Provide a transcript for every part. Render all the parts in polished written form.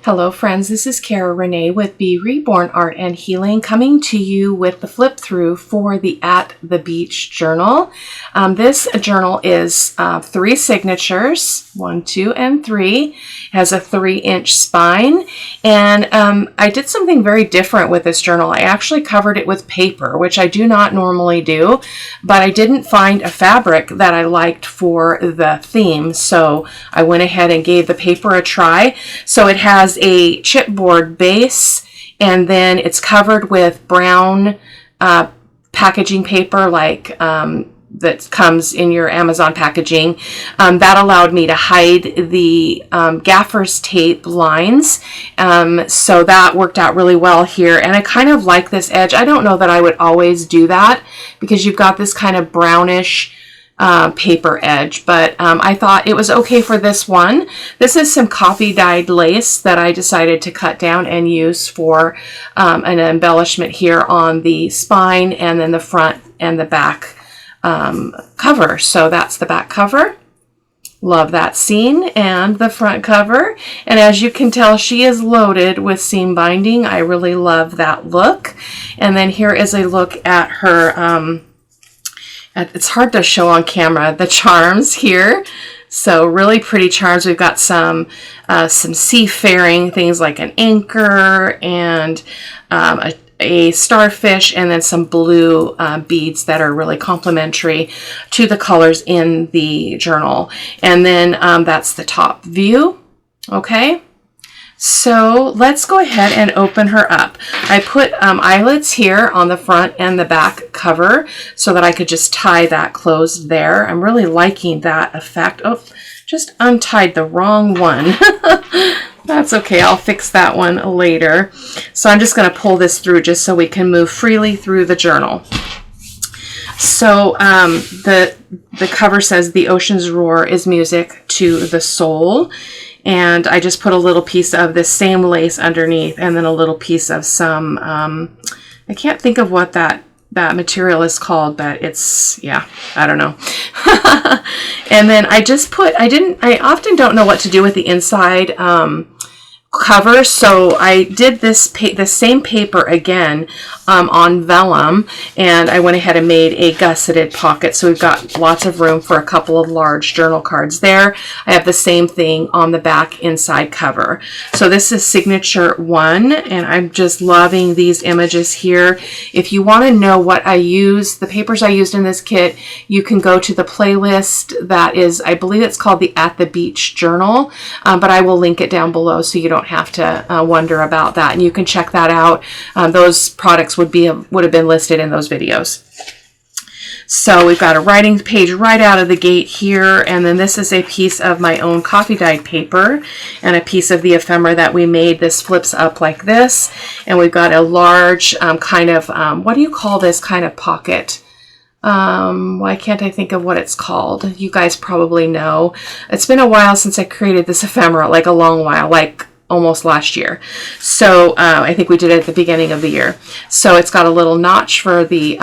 Hello friends, this is Cara-Renee with B.Reborn Art and Healing, coming to you with the flip through for the At the Beach journal. This journal is 3 signatures, 1, 2, and 3. It has a 3-inch spine, and I did something very different with this journal. I actually covered it with paper, which I do not normally do, but I didn't find a fabric that I liked for the theme, so I went ahead and gave the paper a try. So it has a chipboard base, and then it's covered with brown packaging paper like that comes in your Amazon packaging. That allowed me to hide the gaffer's tape lines, so that worked out really well here. And I kind of like this edge. I don't know that I would always do that because you've got this kind of brownish paper edge, but I thought it was okay for this one. This is some coffee dyed lace that I decided to cut down and use for an embellishment here on the spine and then the front and the back cover. So that's the back cover. Love that scene, and the front cover. And as you can tell, she is loaded with seam binding. I really love that look. And then here is a look at her it's hard to show on camera, the charms here. So really pretty charms. We've got some seafaring things like an anchor and a starfish, and then some blue beads that are really complementary to the colors in the journal. And then that's the top view. Okay. So let's go ahead and open her up. I put eyelets here on the front and the back cover so that I could just tie that closed there. I'm really liking that effect. Oh, just untied the wrong one. That's okay, I'll fix that one later. So I'm just going to pull this through just so we can move freely through the journal. So the cover says, "The ocean's roar is music to the soul." And I just put a little piece of this same lace underneath, and then a little piece of some, I can't think of what that material is called, but it's, yeah, I don't know. And then I just put, I often don't know what to do with the inside cover, so I did the same paper again on vellum, and I went ahead and made a gusseted pocket, so we've got lots of room for a couple of large journal cards there. I have the same thing on the back inside cover. So this is signature 1, and I'm just loving these images here. If you want to know what I use, the papers I used in this kit, you can go to the playlist that is, I believe it's called the At the Beach journal, but I will link it down below so you don't have to wonder about that, and you can check that out. Those products would have been listed in those videos. So we've got a writing page right out of the gate here, and then this is a piece of my own coffee dyed paper and a piece of the ephemera that we made. This flips up like this, and we've got a large kind of what do you call this kind of pocket? Why can't I think of what it's called? You guys probably know. It's been a while since I created this ephemera, like a long while, like almost last year. So I think we did it at the beginning of the year. So it's got a little notch for the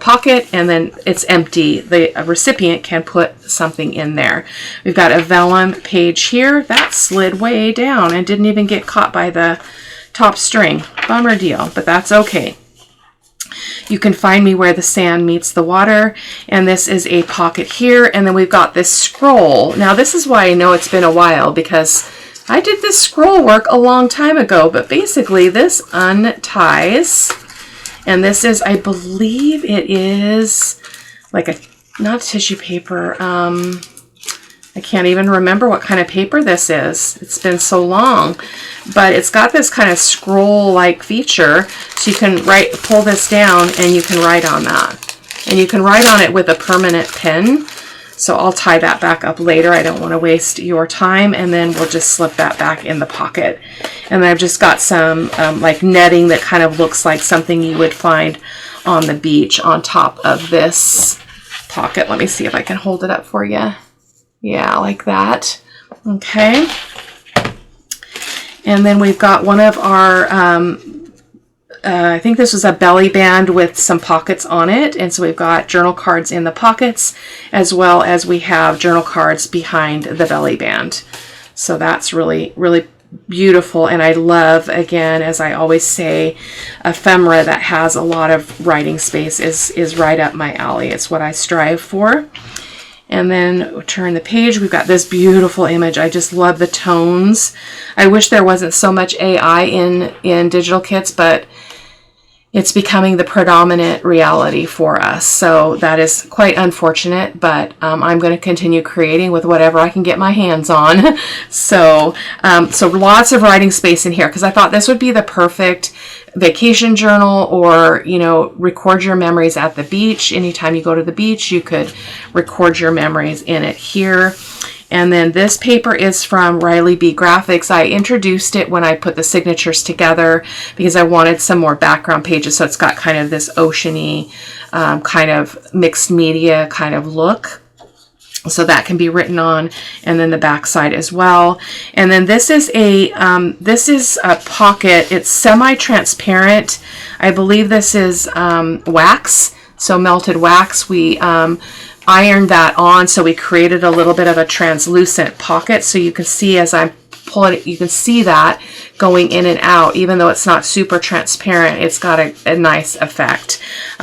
pocket, and then it's empty. The recipient can put something in there. We've got a vellum page here that slid way down and didn't even get caught by the top string. Bummer deal, but that's okay. You can find me where the sand meets the water, and this is a pocket here, and then we've got this scroll. Now this is why I know it's been a while, because I did this scroll work a long time ago, but basically this unties, and this is, I believe it is like a, not tissue paper, I can't even remember what kind of paper this is. It's been so long, but it's got this kind of scroll-like feature, so you can pull this down and you can write on that. And you can write on it with a permanent pen. So I'll tie that back up later. I don't want to waste your time, and then we'll just slip that back in the pocket. And then I've just got some like netting that kind of looks like something you would find on the beach on top of this pocket. Let me see if I can hold it up for you. Yeah, like that. Okay. And then we've got one of our I think this was a belly band with some pockets on it, and so we've got journal cards in the pockets, as well as we have journal cards behind the belly band. So that's really, really beautiful. And I love, again, as I always say, ephemera that has a lot of writing space is right up my alley. It's what I strive for. And then turn the page. We've got this beautiful image. I just love the tones. I wish there wasn't so much AI in digital kits, but it's becoming the predominant reality for us. So that is quite unfortunate, but I'm going to continue creating with whatever I can get my hands on. So lots of writing space in here, because I thought this would be the perfect vacation journal, or, you know, record your memories at the beach. Anytime you go to the beach, you could record your memories in it here. And then this paper is from Riley B Graphics. I introduced it when I put the signatures together because I wanted some more background pages. So it's got kind of this oceany kind of mixed media kind of look. So that can be written on, and then the back side as well. And then this is a pocket. It's semi-transparent. I believe this is wax, so melted wax. We ironed that on, so we created a little bit of a translucent pocket. So you can see as I'm pulling it, you can see that going in and out. Even though it's not super transparent, it's got a nice effect.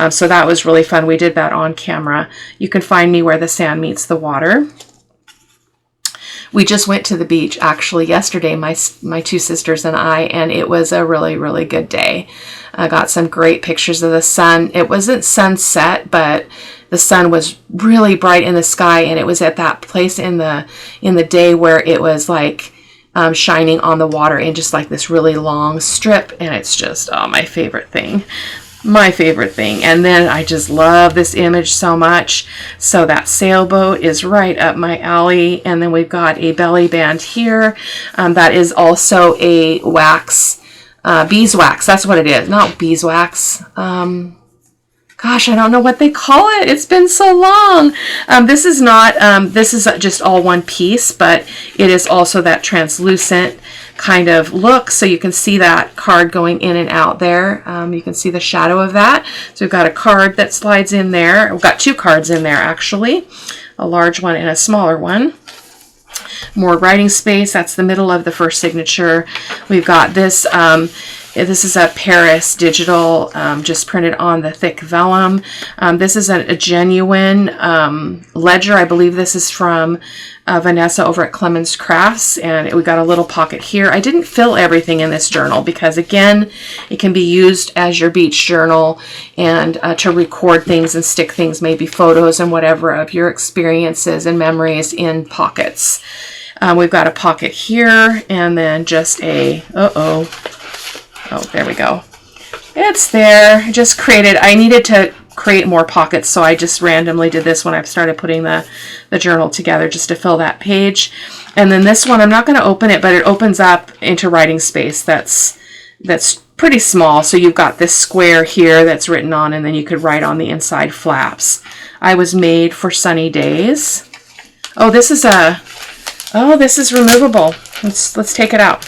So that was really fun. We did that on camera. You can find me where the sand meets the water. We just went to the beach actually yesterday, my two sisters and I, and it was a really, really good day. I got some great pictures of the sun. It wasn't sunset, but the sun was really bright in the sky, and it was at that place in the day where it was like shining on the water in just like this really long strip, and it's just, oh, my favorite thing. My favorite thing. And then I just love this image so much. So that sailboat is right up my alley. And then we've got a belly band here. That is also a wax, beeswax. That's what it is. Not beeswax. Gosh, I don't know what they call it. It's been so long. This is not, this is just all one piece, but it is also that translucent kind of look. So you can see that card going in and out there. You can see the shadow of that. So we've got a card that slides in there. We've got two cards in there, actually. A large one and a smaller one. More writing space. That's the middle of the first signature. We've got this, this is a Paris digital, just printed on the thick vellum. This is a genuine ledger. I believe this is from Vanessa over at Clemens Crafts, and we got a little pocket here. I didn't fill everything in this journal because, again, it can be used as your beach journal and to record things and stick things, maybe photos and whatever of your experiences and memories in pockets. We've got a pocket here, and then just a, oh, there we go. It's there. I just created, I needed to create more pockets, so I just randomly did this when I started putting the journal together, just to fill that page. And then this one, I'm not going to open it, but it opens up into writing space that's pretty small. So you've got this square here that's written on, and then you could write on the inside flaps. I was made for sunny days. Oh, this is removable. Let's take it out.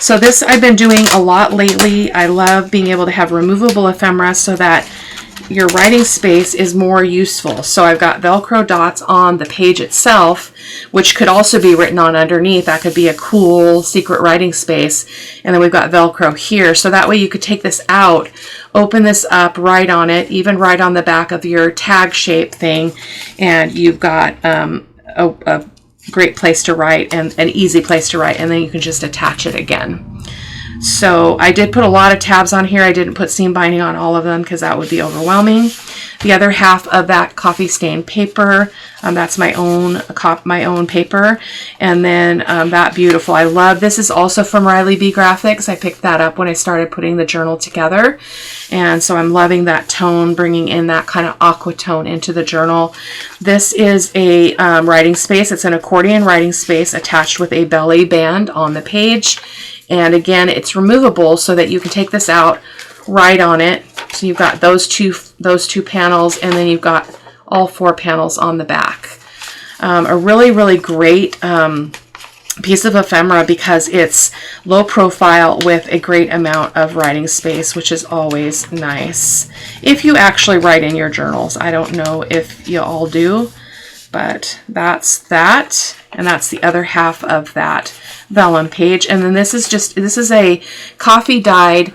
So this I've been doing a lot lately. I love being able to have removable ephemera so that your writing space is more useful. So I've got Velcro dots on the page itself, which could also be written on underneath. That could be a cool secret writing space. And then we've got Velcro here. So that way you could take this out, open this up, write on it, even write on the back of your tag shape thing. And you've got a great place to write, and an easy place to write, and then you can just attach it again. So I did put a lot of tabs on here. I didn't put seam binding on all of them because that would be overwhelming. The other half of that coffee stain paper, that's my own paper. And then that beautiful, I love, this is also from Riley B Graphics. I picked that up when I started putting the journal together. And so I'm loving that tone, bringing in that kind of aqua tone into the journal. This is a writing space. It's an accordion writing space attached with a belly band on the page. And again, it's removable so that you can take this out, write on it. So you've got those two panels, and then you've got all four panels on the back. A really, really great piece of ephemera because it's low profile with a great amount of writing space, which is always nice. If you actually write in your journals, I don't know if you all do, But that's that, and that's the other half of that vellum page. And then this is a coffee dyed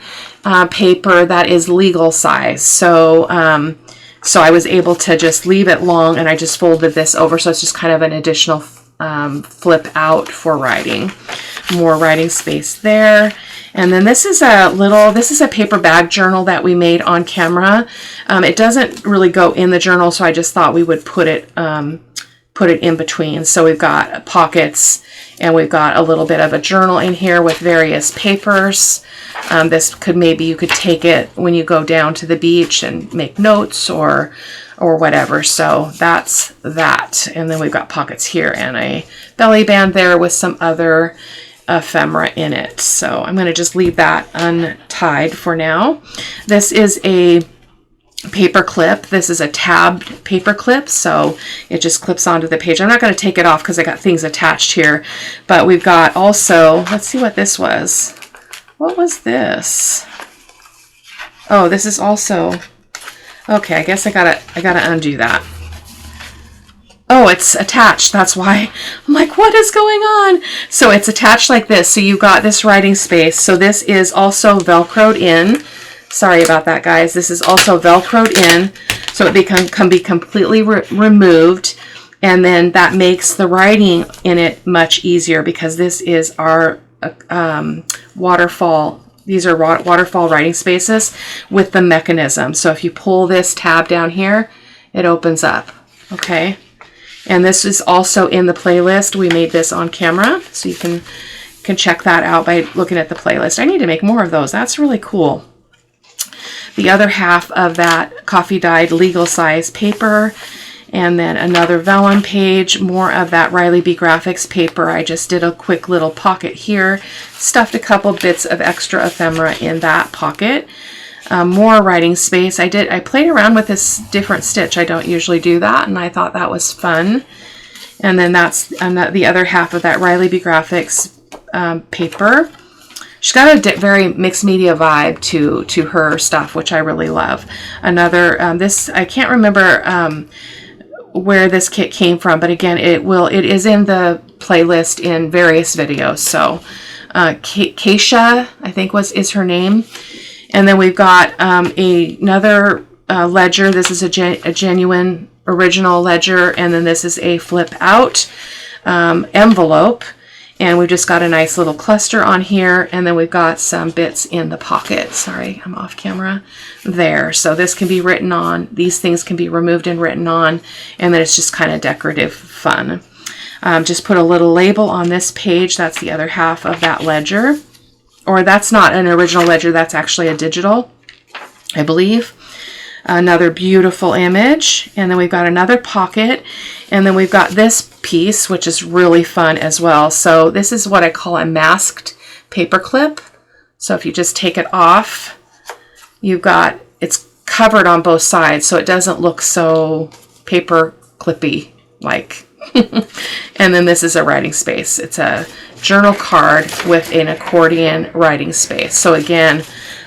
paper that is legal size. So so I was able to just leave it long, and I just folded this over, so it's just kind of an additional flip out for writing. More writing space there. And then this is a paper bag journal that we made on camera. It doesn't really go in the journal, so I just thought we would put it in between. So we've got pockets, and we've got a little bit of a journal in here with various papers. This could, maybe you could take it when you go down to the beach and make notes or whatever. So that's that. And then we've got pockets here and a belly band there with some other ephemera in it. So I'm going to just leave that untied for now. This is a paper clip. This is a tabbed paper clip, so it just clips onto the page. I'm not going to take it off because I got things attached here, but we've got also, let's see what this was. What was this? Oh, this is also, okay, I guess I gotta undo that. Oh, it's attached. That's why I'm like, what is going on? So it's attached like this. So you've got this writing space. So this is also Velcroed in. Sorry about that, guys. This is also Velcroed in. So it can be completely removed. And then that makes the writing in it much easier, because this is our waterfall. These are waterfall writing spaces with the mechanism. So if you pull this tab down here, it opens up. Okay. And this is also in the playlist. We made this on camera, so you can check that out by looking at the playlist. I need to make more of those. That's really cool. The other half of that coffee dyed legal size paper, and then another vellum page, more of that Riley B Graphics paper. I just did a quick little pocket here, stuffed a couple bits of extra ephemera in that pocket. More writing space. I played around with this different stitch. I don't usually do that, and I thought that was fun. And then that's the other half of that Riley B Graphics paper. She's got a very mixed media vibe to her stuff, which I really love. Another, this, I can't remember where this kit came from, but again, it is in the playlist in various videos. So Keisha, I think is her name. And then we've got another ledger. This is a genuine original ledger, and then this is a flip out envelope. And we've just got a nice little cluster on here, and then we've got some bits in the pocket. Sorry, I'm off camera there. So this can be written on. These things can be removed and written on, and then it's just kind of decorative fun. Just put a little label on this page. That's the other half of that ledger. Or that's not an original ledger, that's actually a digital, I believe. Another beautiful image. And then we've got another pocket. And then we've got this piece, which is really fun as well. So this is what I call a masked paper clip. So if you just take it off, it's covered on both sides, so it doesn't look so paper clippy like. And then this is a writing space. It's a journal card with an accordion writing space. So again,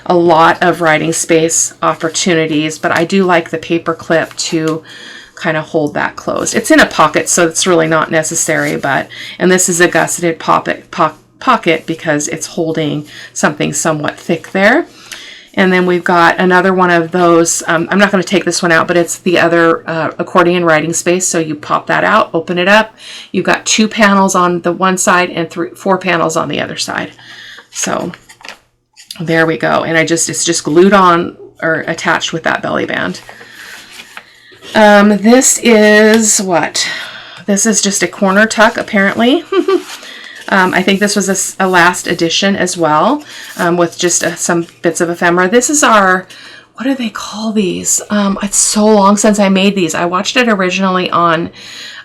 a lot of writing space opportunities, but I do like the paper clip to kind of hold that closed. It's in a pocket, so it's really not necessary, and this is a gusseted pocket because it's holding something somewhat thick there. And then we've got another one of those, I'm not going to take this one out, but it's the other accordion writing space. So you pop that out, open it up. You've got 2 panels on the one side and 4 panels on the other side. So there we go. And it's just glued on or attached with that belly band. This is what? This is just a corner tuck, apparently. I think this was a last edition as well, with just some bits of ephemera. This is our, what do they call these? It's so long since I made these. I watched it originally on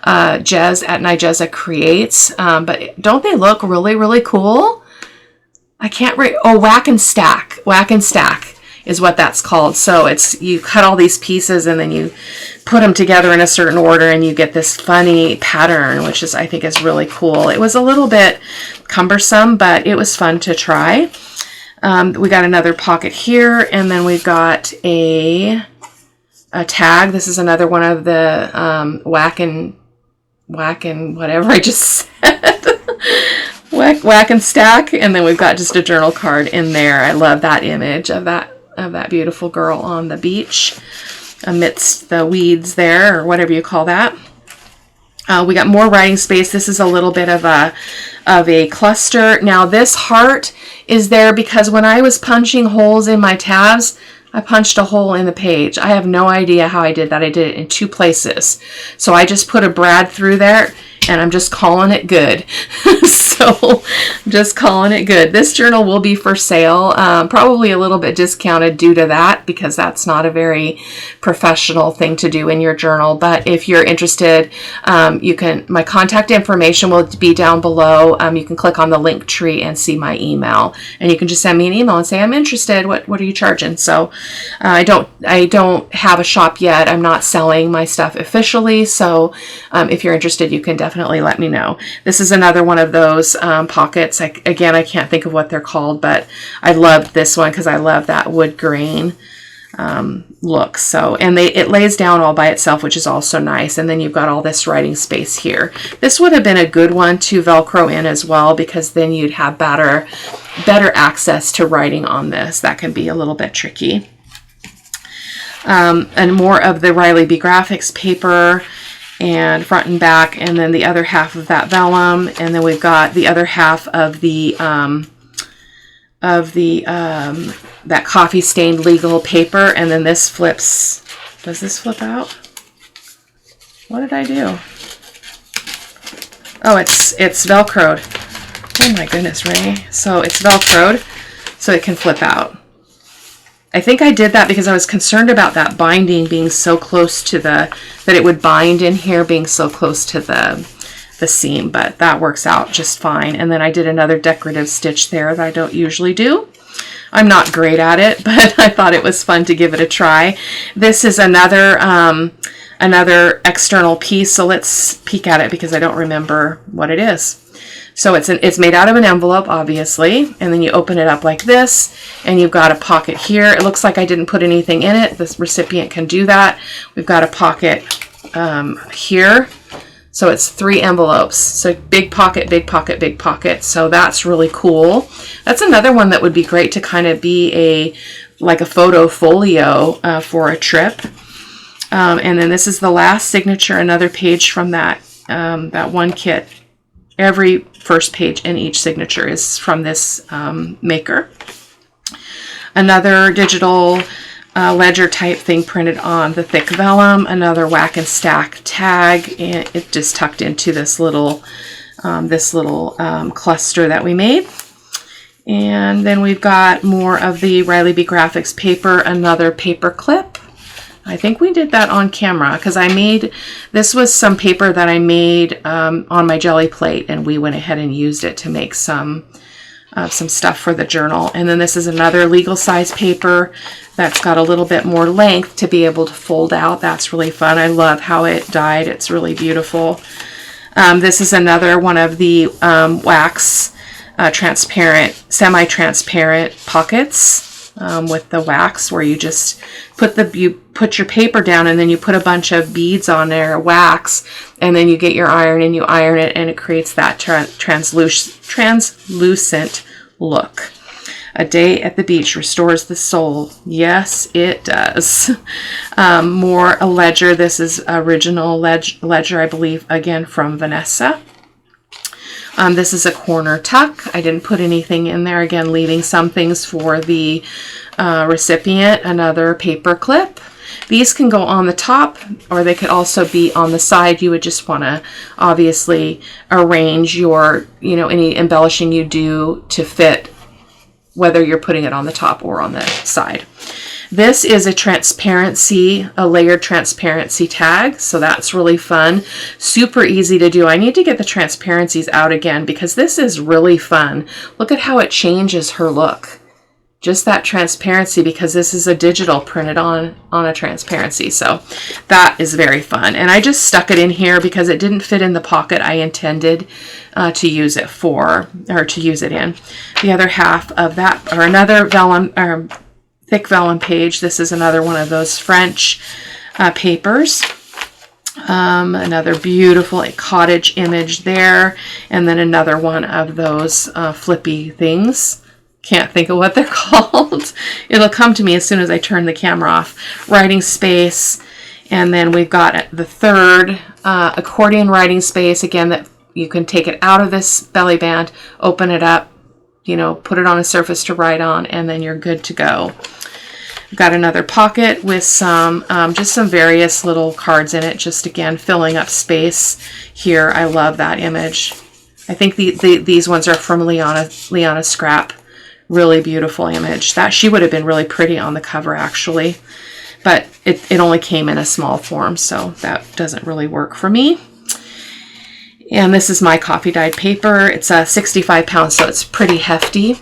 Jez at Nigeza Creates, but don't they look really, really cool? I can't read. Oh, Whack and Stack. Whack and Stack is what that's called. So you cut all these pieces and then you put them together in a certain order and you get this funny pattern, which I think is really cool. It was a little bit cumbersome, but it was fun to try. We got another pocket here, and then we've got a tag. This is another one of the Whack and whack and whatever I just said. whack and stack. And then we've got just a journal card in there. I love that image of that beautiful girl on the beach amidst the weeds there, or whatever you call that. We got more writing space. This is a little bit of a cluster. Now this heart is there because when I was punching holes in my tabs, I punched a hole in the page. I have no idea how I did that. I did it in 2 places. So I just put a brad through there, and I'm just calling it good. So I'm just calling it good. This journal will be for sale, probably a little bit discounted due to that, because that's not a very professional thing to do in your journal. But if you're interested, my contact information will be down below. You can click on the link tree and see my email, and you can just send me an email and say, I'm interested. What are you charging? So I don't have a shop yet. I'm not selling my stuff officially. So if you're interested, you can definitely let me know. This is another one of those pockets. I can't think of what they're called, but I love this one because I love that wood grain look. So, and it lays down all by itself, which is also nice. And then you've got all this writing space here. This would have been a good one to Velcro in as well, because then you'd have better access to writing on this. That can be a little bit tricky. And more of the Riley B Graphics paper, and front and back, and then the other half of that vellum, and then we've got the other half of the that coffee stained legal paper, and then this flips. Does this flip out? What did I do? Oh, it's Velcroed. Oh my goodness, Renee. So it's Velcroed, so it can flip out. I think I did that because I was concerned about that binding being so close to that it would bind in here being so close to the seam, but that works out just fine. And then I did another decorative stitch there that I don't usually do. I'm not great at it, but I thought it was fun to give it a try. This is another external piece, so let's peek at it because I don't remember what it is. So it's made out of an envelope, obviously, and then you open it up like this, and you've got a pocket here. It looks like I didn't put anything in it. This recipient can do that. We've got a pocket here. So it's 3 envelopes. So big pocket, big pocket, big pocket. So that's really cool. That's another one that would be great to kind of be like a photo folio for a trip. And then this is the last signature, another page from that one kit. Every first page in each signature is from this maker. Another digital ledger type thing printed on the thick vellum. Another whack and stack tag, and it just tucked into this little cluster that we made. And then we've got more of the Riley B Graphics paper. Another paper clip. I think we did that on camera because this was some paper that I made on my jelly plate, and we went ahead and used it to make some stuff for the journal. And then this is another legal size paper that's got a little bit more length to be able to fold out. That's really fun. I love how it dyed. It's really beautiful. This is another one of the wax transparent, semi-transparent pockets. With the wax, where you just put your paper down, and then you put a bunch of beads on there, wax, and then you get your iron and you iron it, and it creates that translucent look. A day at the beach restores the soul. Yes, it does. More a ledger. This is original ledger, I believe, again from Vanessa. This is a corner tuck. I didn't put anything in there. Again, leaving some things for the recipient. Another paper clip. These can go on the top, or they could also be on the side. You would just want to obviously arrange your, any embellishing you do to fit, whether you're putting it on the top or on the side. This is a layered transparency tag, so that's really fun. Super easy to do. I need to get the transparencies out again because this is really fun. Look at how it changes her look. Just that transparency, because this is a digital printed on a transparency. So that is very fun. And I just stuck it in here because it didn't fit in the pocket I intended to use it for, or to use it in. The other half of that, or another vellum, thick vellum page. This is another one of those French papers. Another beautiful cottage image there, and then another one of those flippy things. Can't think of what they're called. It'll come to me as soon as I turn the camera off. Writing space, and then we've got the third accordion writing space, again, that you can take it out of this belly band, open it up, you know, put it on a surface to write on, and then you're good to go. Got another pocket with some, just some various little cards in it, just again, filling up space here. I love that image. I think these ones are from Liana Scrap. Really beautiful image. That she would have been really pretty on the cover, actually. But it only came in a small form, so that doesn't really work for me. And this is my coffee dyed paper. It's 65 pounds, so it's pretty hefty.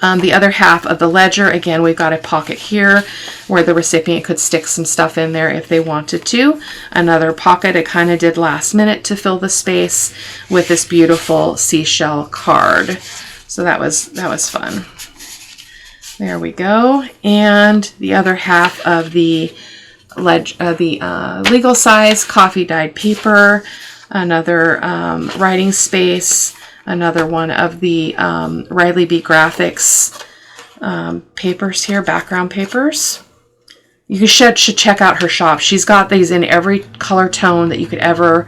The other half of the ledger, again, we've got a pocket here where the recipient could stick some stuff in there if they wanted to. Another pocket I kind of did last minute to fill the space with this beautiful seashell card. So that was fun. There we go. And the other half of the legal size coffee dyed paper, another writing space, another one of the Riley B Graphics papers here, background papers. You should check out her shop. She's got these in every color tone that you could ever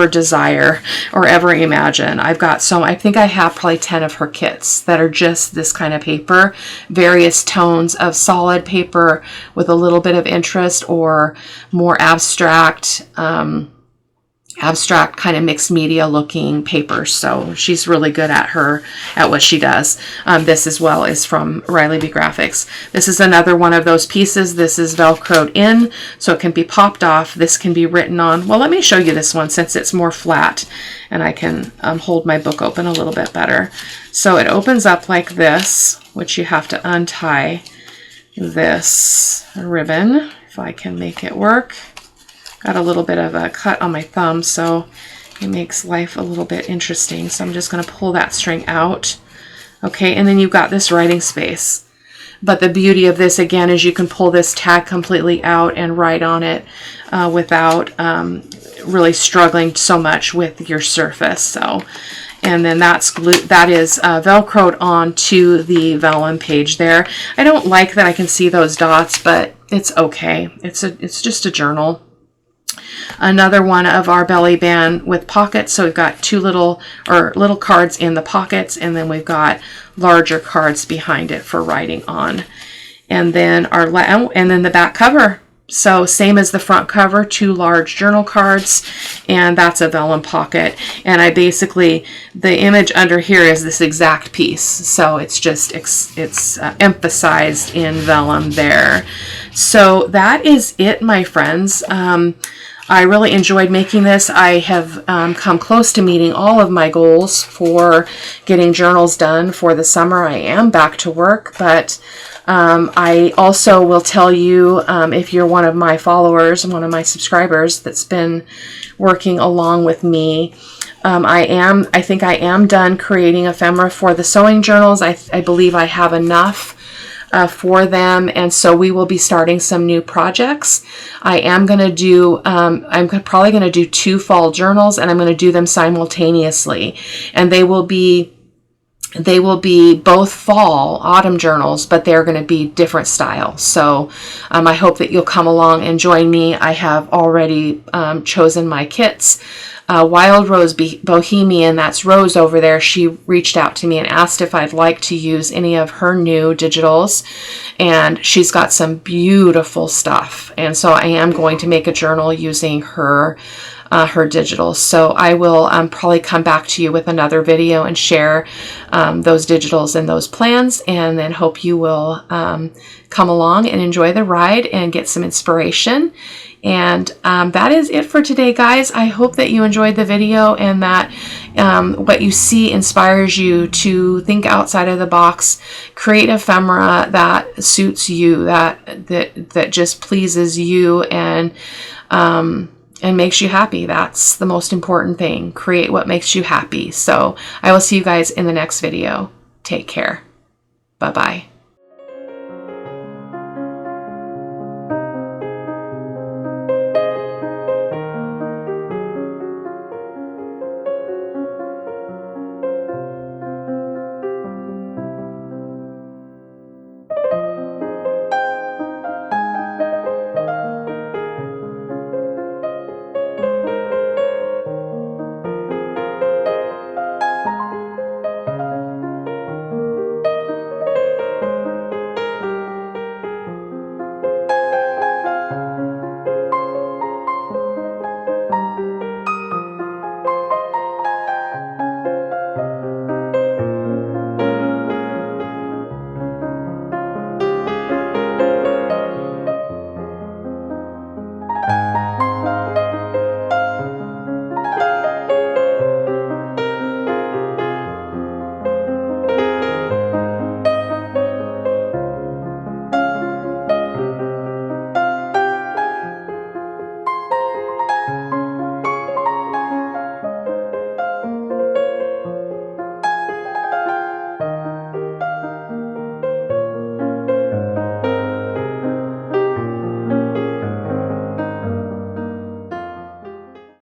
desire or ever imagine. I've got I think I have probably 10 of her kits that are just this kind of paper, various tones of solid paper with a little bit of interest or more abstract kind of mixed media looking papers. So she's really good at what she does. This as well is from Riley B Graphics. This is another one of those pieces. This is velcroed in, so it can be popped off. This can be written on. Well, let me show you this one since it's more flat and I can hold my book open a little bit better. So it opens up like this, which you have to untie this ribbon, if I can make it work. Got a little bit of a cut on my thumb, so it makes life a little bit interesting. So I'm just going to pull that string out. Okay, and then you've got this writing space. But the beauty of this, again, is you can pull this tag completely out and write on it without really struggling so much with your surface. So, and then that is velcroed onto the vellum page there. I don't like that I can see those dots, but it's okay. It's just a journal. Another one of our belly band with pockets. So we've got two little cards in the pockets, and then we've got larger cards behind it for writing on. And then the back cover. So same as the front cover, two large journal cards, and that's a vellum pocket. And the image under here is this exact piece. So it's emphasized in vellum there. So that is it, my friends. I really enjoyed making this. I have come close to meeting all of my goals for getting journals done for the summer. I am back to work, but I also will tell you, if you're one of my followers and one of my subscribers that's been working along with me, I think I am done creating ephemera for the sewing journals. I believe I have enough for them, and so we will be starting some new projects. I am going to do, I'm probably going to do 2 fall journals, and I'm going to do them simultaneously, and they will be both autumn journals, but they're going to be different styles. So I hope that you'll come along and join me. I have already chosen my kits. Wild Rose Bohemian, that's Rose over there, she reached out to me and asked if I'd like to use any of her new digitals, and she's got some beautiful stuff, and so I am going to make a journal using her digitals. So I will probably come back to you with another video and share those digitals and those plans, and then hope you will come along and enjoy the ride and get some inspiration. And that is it for today, guys. I hope that you enjoyed the video and that what you see inspires you to think outside of the box, create ephemera that suits you, that just pleases you and makes you happy. That's the most important thing. Create what makes you happy. So I will see you guys in the next video. Take care. Bye-bye.